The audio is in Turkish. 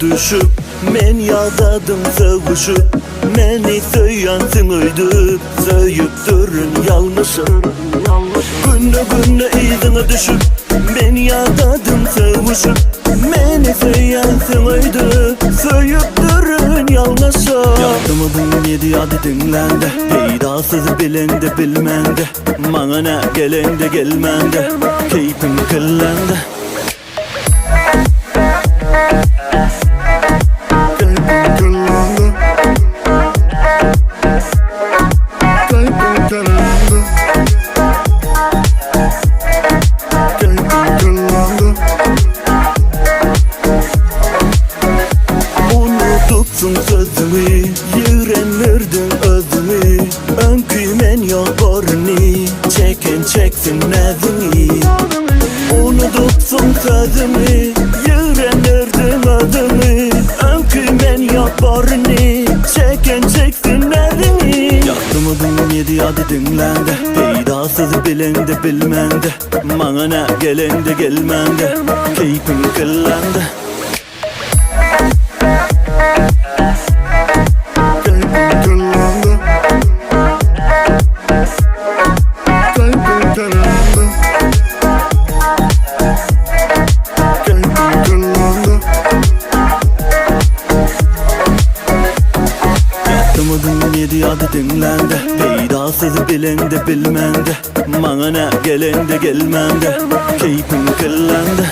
düşüp men yadadım sevişip meni söyyansin öydüp söyüp durun yalmışım. Günne izine düşüp men yadadım sevişip meni söyyansin öydüp söyüp durun yalmışım. Yaktımı bunun yedi adı dinlendi, peydasız bilende bilmende, bana ne gelende gelmende, keyfim kıllandı. Unutupsun sözümü, yürenmirdin özümü, önkümen yaparını, çeksin nezini. Unutupsun sözümü, yürenmirdin özümü, önkümen yaparını, çeksin nezini. Yaktımı bunun yedi adı dinlendi, peydasız bilende bilmende, bana ne gelende gelmende, keyfim kıllandı. Yaktımı yedi adı dinlendi, peydasız bilende bilmende, bana ne gelende gelmende, keyfim kıllandı.